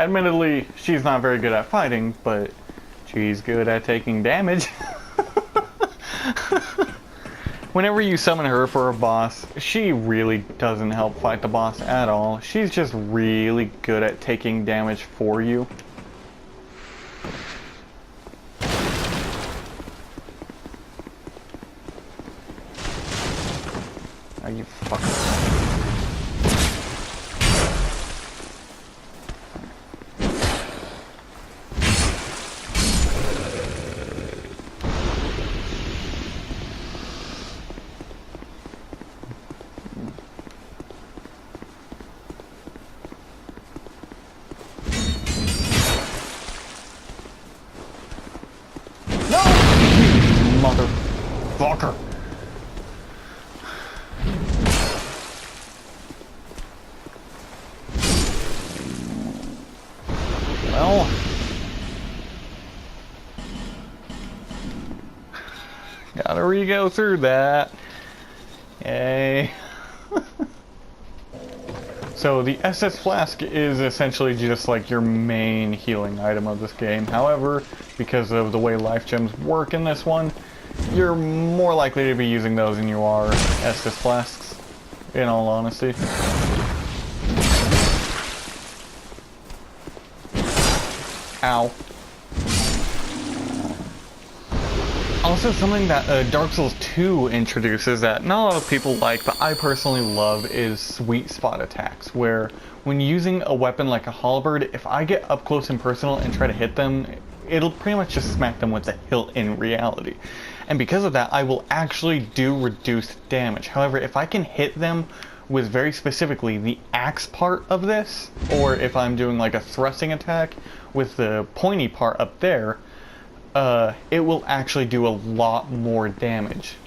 Admittedly, she's not very good at fighting, but she's good at taking damage. Whenever you summon her for a boss, she really doesn't help fight the boss at all. She's just really good at taking damage for you. Are you fucking... Motherfucker. Well, gotta re-go through that. Yay. So the SS Flask is essentially just like your main healing item of this game. However, because of the way life gems work in this one, you're more likely to be using those than you are SS Flasks, in all honesty. Ow. Also, something that Dark Souls 2 introduces that not a lot of people like, but I personally love, is sweet spot attacks, where when using a weapon like a halberd, if I get up close and personal and try to hit them, it'll pretty much just smack them with the hilt in reality. And because of that, I will actually do reduced damage. However, if I can hit them with very specifically the axe part of this, or if I'm doing like a thrusting attack with the pointy part up there, it will actually do a lot more damage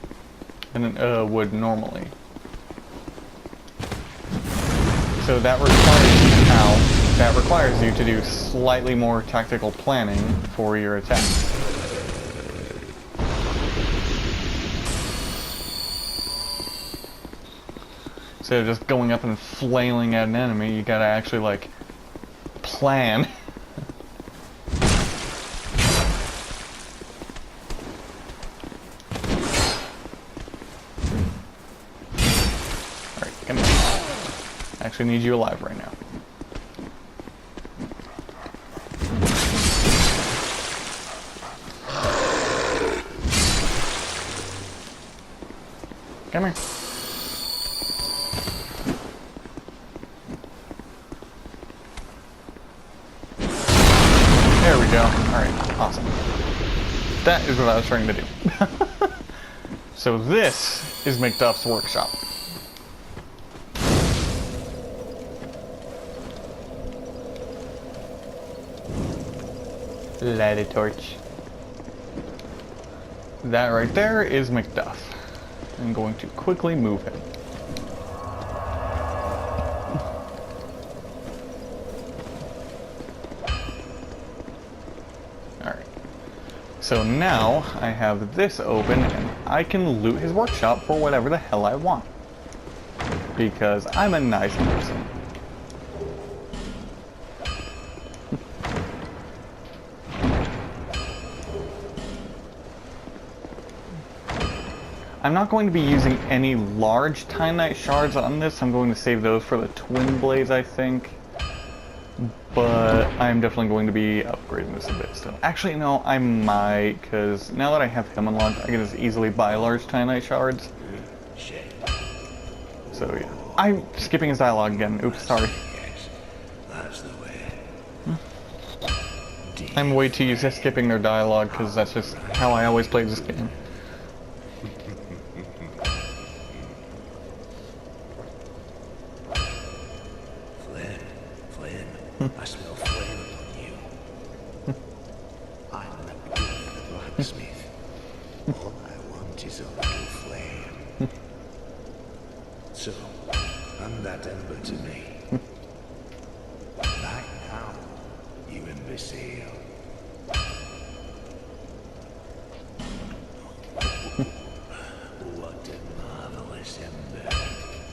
than it would normally. So that requires you to do slightly more tactical planning for your attacks. Instead of just going up and flailing at an enemy, you gotta actually like plan. I actually need you alive right now. Come here. There we go. Alright, awesome. That is what I was trying to do. So this is McDuff's workshop. Light a torch. That right there is McDuff. I'm going to quickly move him. Alright. So now I have this open and I can loot his workshop for whatever the hell I want. Because I'm a nice person. I'm not going to be using any large Titanite shards on this. I'm going to save those for the Twin Blades, I think. But I'm definitely going to be upgrading this a bit still. Actually, no, I might, because now that I have him unlocked, I can just easily buy large Titanite shards. So yeah. I'm skipping his dialogue again. Oops, sorry. I'm way too used to skipping their dialogue, because that's just how I always play this game. I smell flame upon you. I'm the blacksmith. All I want is a little flame. So, I'm that ember to me. Right now, you imbecile. What a marvelous ember.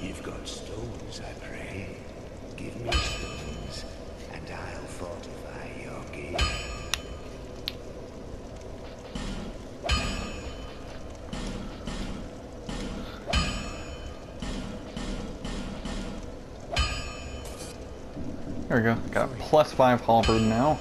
You've got stones, I pray. Give me stones. And I'll fortify There we go. Got a +5 halberd now.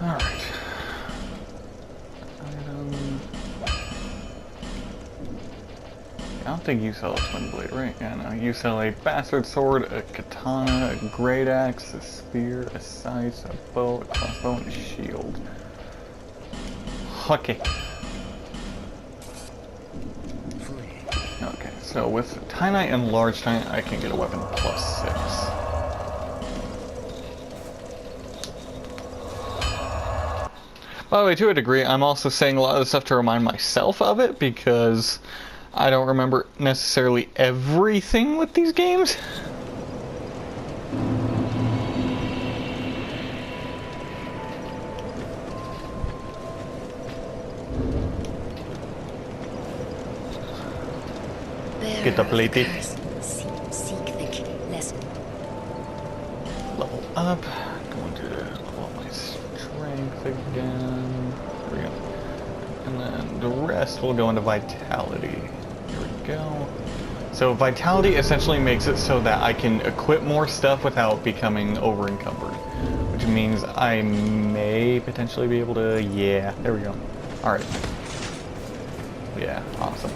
Alright. I don't think you sell a twin blade, right? Yeah, no. You sell a bastard sword, a katana, a great axe, a spear, a scythe, a bow, a crossbow, and a shield. Okay. Okay, so with Tie Knight and Large Tie Knight, I can get a weapon +6. By the way, to a degree, I'm also saying a lot of this stuff to remind myself of it, because I don't remember necessarily everything with these games. Get up, lady. Seek the lesson. Level up. Going to level up my strength again. There we go. And then the rest will go into vitality. Here we go. So vitality essentially makes it so that I can equip more stuff without becoming over encumbered. Which means I may potentially be able to... Yeah, there we go. Alright. Yeah, awesome.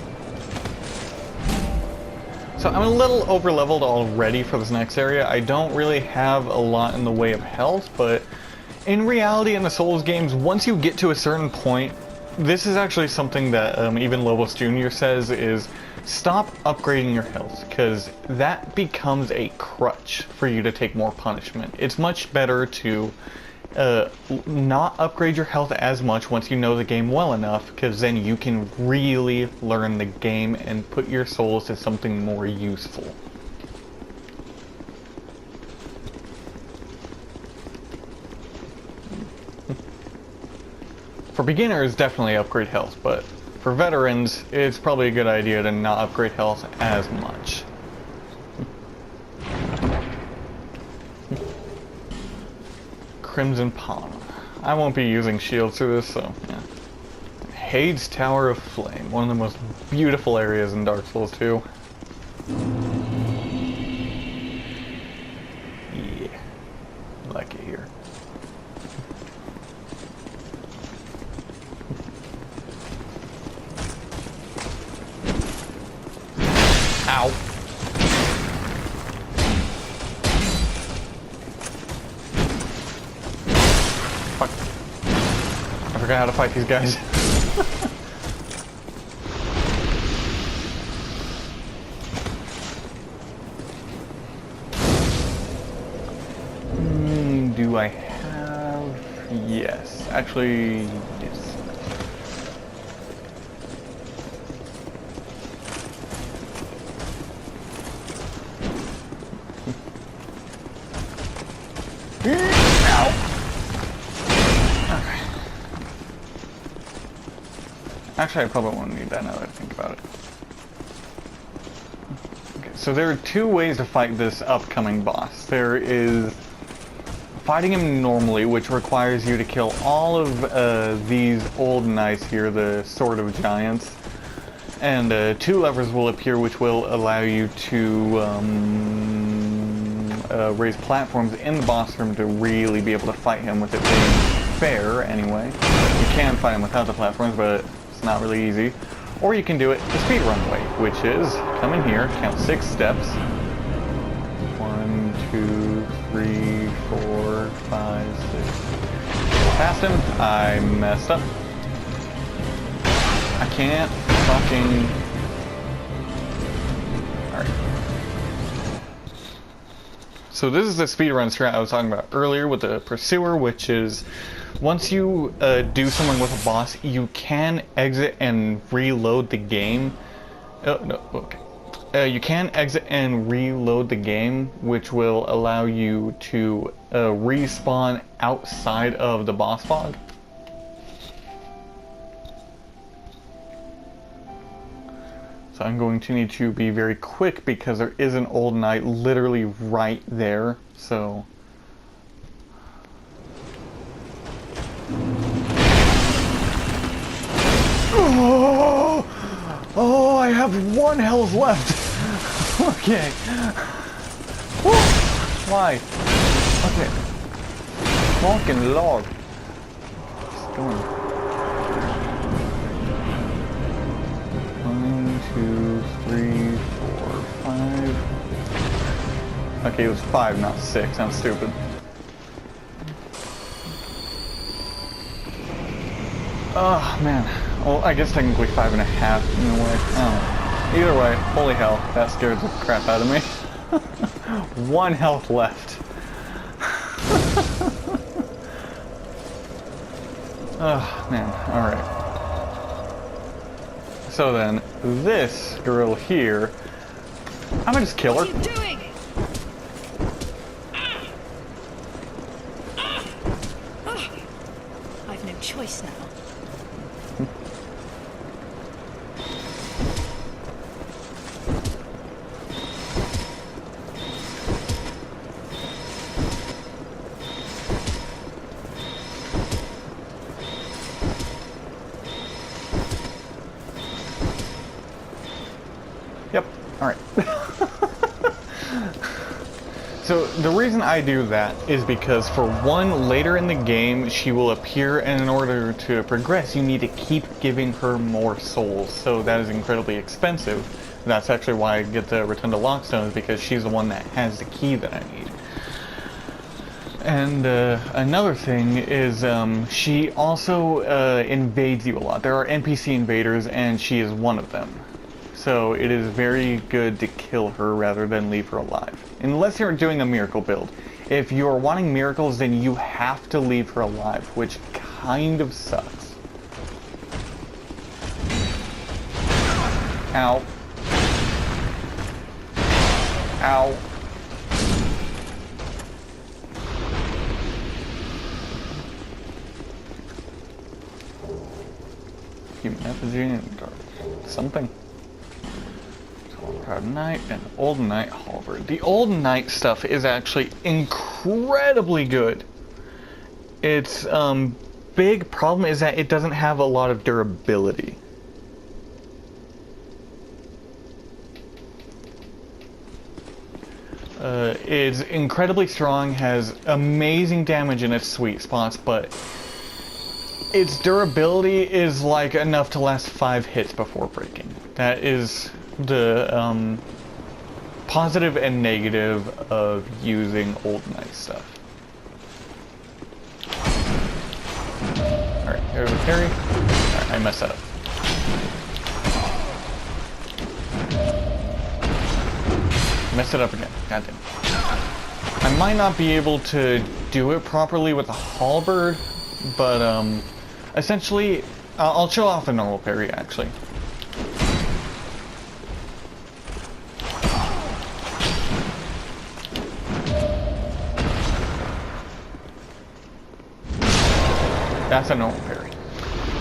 So I'm a little over leveled already for this next area. I don't really have a lot in the way of health, but in reality in the Souls games, once you get to a certain point, this is actually something that even Lobos Jr. says is stop upgrading your health, because that becomes a crutch for you to take more punishment. It's much better to not upgrade your health as much once you know the game well enough, because then you can really learn the game and put your souls to something more useful. For beginners, definitely upgrade health, but for veterans, it's probably a good idea to not upgrade health as much. Crimson Pollen. I won't be using shields through this, so yeah. Hade's Tower of Flame, one of the most beautiful areas in Dark Souls 2. Yeah, I like it here. Ow. Fuck. I forgot how to fight these guys. Do I have... Yes. Actually, yes. Ow. Okay. Actually, I probably won't need that now that I think about it. Okay, so there are two ways to fight this upcoming boss. There is fighting him normally, which requires you to kill all of these old knights here, the Sword of Giants. And two levers will appear which will allow you to raise platforms in the boss room to really be able to fight him with it being fair, anyway. You can fight him without the platforms, but it's not really easy. Or you can do it the speedrun way, which is come in here, count 6 steps. 1, 2, 3, 4, 5, 6. Past him. I messed up. I can't fucking... Alright. So this is the speedrun strat I was talking about earlier with the Pursuer, which is once you do something with a boss, you can exit and reload the game. No, okay. You can exit and reload the game, which will allow you to respawn outside of the boss fog. So I'm going to need to be very quick because there is an old knight literally right there, so... have 1 health left. Okay. Woo. Why? Okay. Fucking lord. It's going. 1, 2, 3, 4, 5. Okay, it was 5, not 6. I'm stupid. Oh, man. Well, I guess technically 5.5 in a way. Oh. Either way, holy hell, that scared the crap out of me. 1 health left. Oh, man. Alright. So then, this girl here, I'm gonna just kill her. What are you doing? I've no choice now. Yep, alright. So the reason I do that is because for one, later in the game she will appear, and in order to progress you need to keep giving her more souls, so that is incredibly expensive. That's actually why I get the Rotunda Lockstones, because she's the one that has the key that I need. And another thing is she also invades you a lot. There are NPC invaders and she is one of them. So it is very good to kill her rather than leave her alive. Unless you're doing a miracle build. If you're wanting miracles, then you have to leave her alive, which kind of sucks. Ow. Ow. Human effigy and dark something. Proud Knight and Old Knight Halberd. The Old Knight stuff is actually incredibly good. Its big problem is that it doesn't have a lot of durability. It's incredibly strong, has amazing damage in its sweet spots, but its durability is like enough to last 5 hits before breaking. That is the positive and negative of using Old Knight stuff. Alright, here's a parry. Alright, I messed that up. Messed it up again. Goddamn. I might not be able to do it properly with a halberd, but essentially, I'll show off a normal parry actually. That's a normal parry.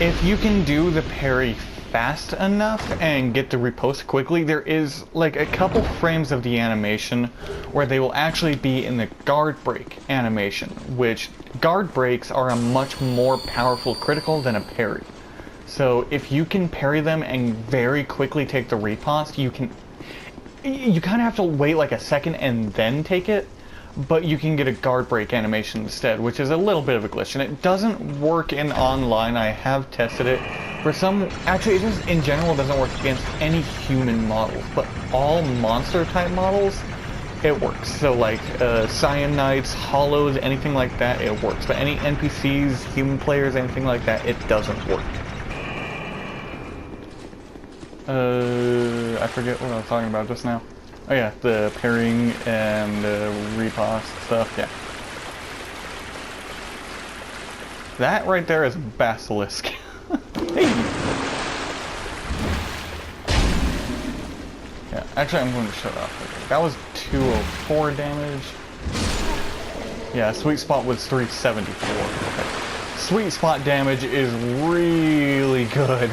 If you can do the parry fast enough and get the riposte quickly, there is like a couple frames of the animation where they will actually be in the guard break animation, which guard breaks are a much more powerful critical than a parry. So if you can parry them and very quickly take the riposte, you kind of have to wait like a second and then take it, but you can get a guard break animation instead, which is a little bit of a glitch, and it doesn't work in online. I have tested it. For some, actually it just in general doesn't work against any human models, but all monster type models, it works. So like Cyanites, Hollows, anything like that, it works. But any NPCs, human players, anything like that, it doesn't work. I forget what I was talking about just now. Oh yeah, the parrying and riposte stuff, yeah. That right there is Basilisk. Hey! Yeah, actually I'm going to shut off. That was 204 damage. Yeah, sweet spot was 374. Okay. Sweet spot damage is really good.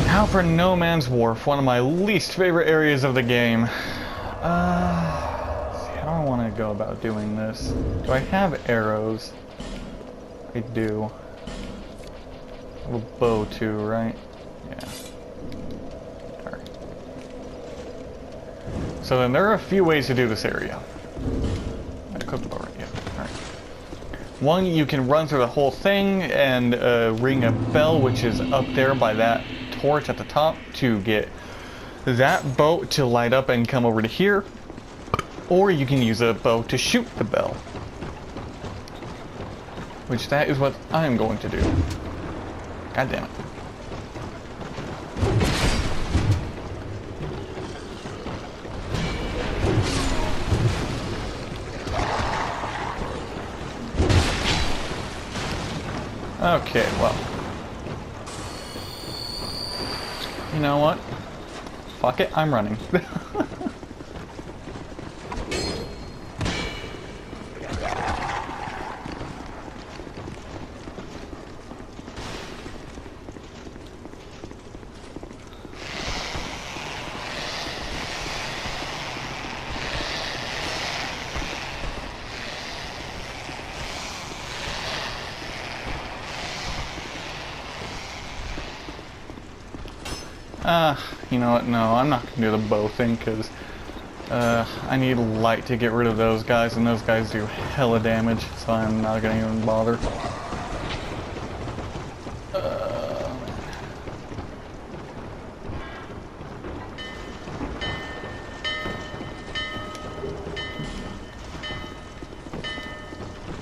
Now for No Man's Wharf, one of my least favorite areas of the game. Let's see, how do I want to go about doing this? Do I have arrows? I do. I have a bow too, right? Yeah. Alright. So then there are a few ways to do this area. I equipped the bow, right? Yeah. Alright. One, you can run through the whole thing and ring a bell, which is up there by that torch at the top, to get that boat to light up and come over to here. Or you can use a bow to shoot the bell. Which that is what I am going to do. God damn it. Okay, well. You know what? Fuck it, I'm running. You know what? No, I'm not gonna do the bow thing because I need light to get rid of those guys, and those guys do hella damage, so I'm not gonna even bother.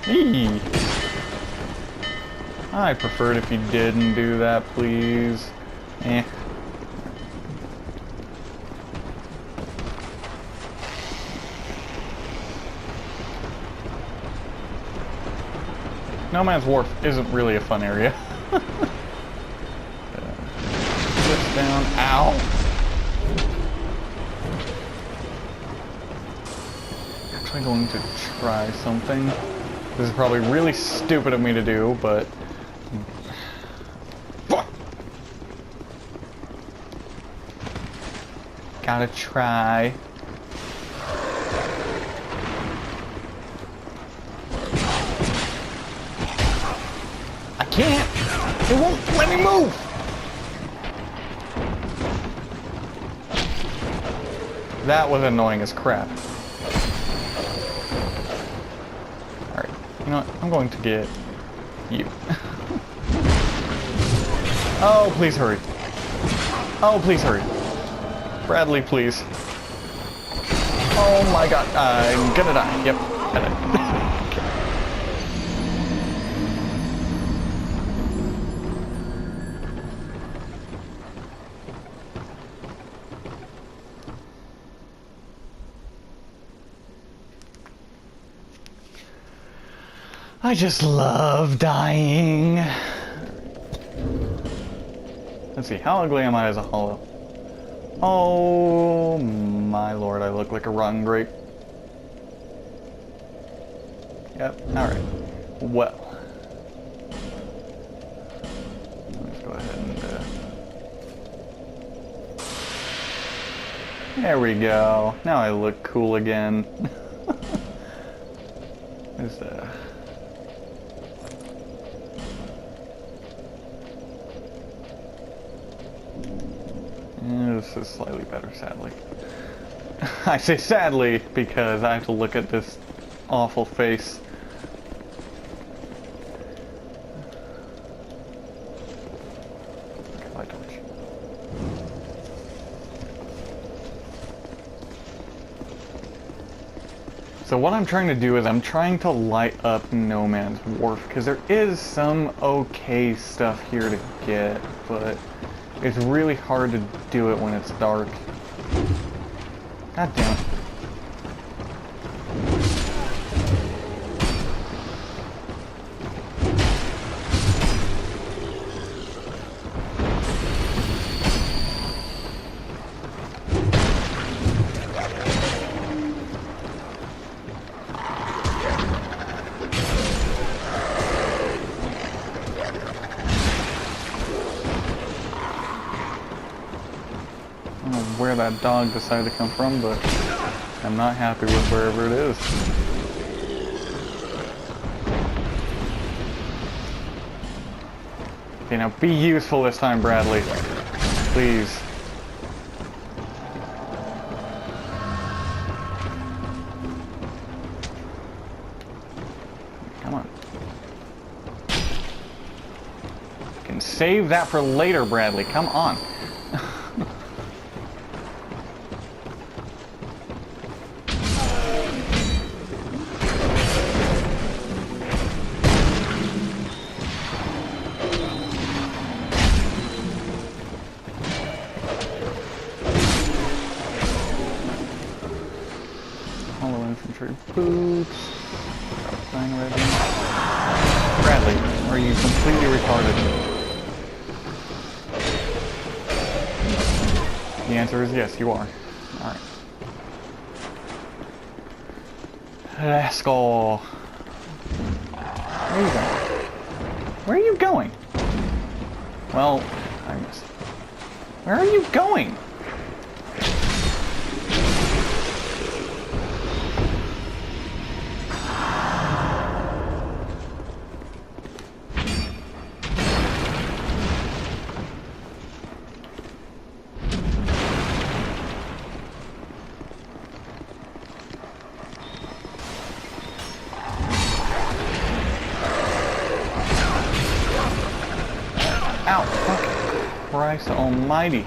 Eee. I'd prefer it if you didn't do that, please. Eh. No Man's Wharf isn't really a fun area. This down. Ow! Actually going to try something. This is probably really stupid of me to do, but... Fuck! Gotta try. I can't! It won't let me move! That was annoying as crap. Alright, you know what? I'm going to get you. Oh, please hurry. Oh, please hurry. Bradley, please. Oh my god, I'm gonna die. Yep, I died. I just love dying. Let's see, how ugly am I as a hollow? Oh my lord, I look like a rotten grape. Yep, alright. Well. Let's go ahead and... There we go. Now I look cool again. There's this is slightly better, sadly. I say sadly because I have to look at this awful face. Light torch. So what I'm trying to do is I'm trying to light up No Man's Wharf because there is some okay stuff here to get, but it's really hard to do it when it's dark. God damn it. I don't know where that dog decided to come from, but I'm not happy with wherever it is. Okay, now be useful this time, Bradley. Please. Come on. You can save that for later, Bradley. Come on. Hollow infantry boots. Flying red. Bradley, are you completely retarded? The answer is yes, you are. Alright. Let's go. Where are you going? Where are you going? Well, I missed. Where are you going? Ow! Fuck. Christ almighty.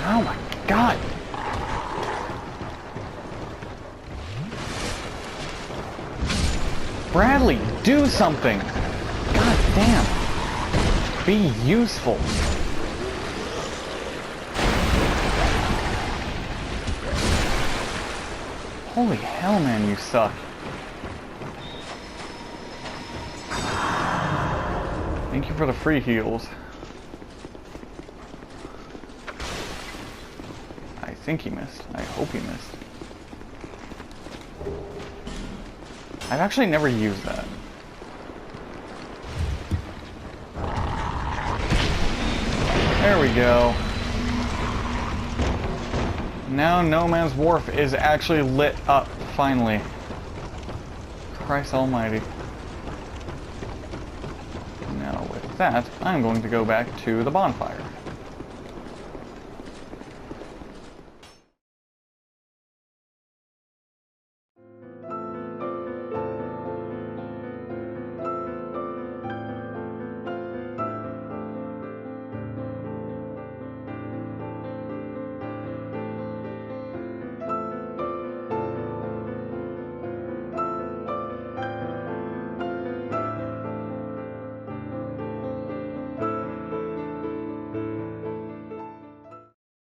Oh my god! Bradley, do something! God damn! Be useful. Holy hell, man, you suck. Thank you for the free heals. I think he missed. I hope he missed. I've actually never used that. There we go. Now No Man's Wharf is actually lit up, finally. Christ almighty. Now with that, I'm going to go back to the bonfire.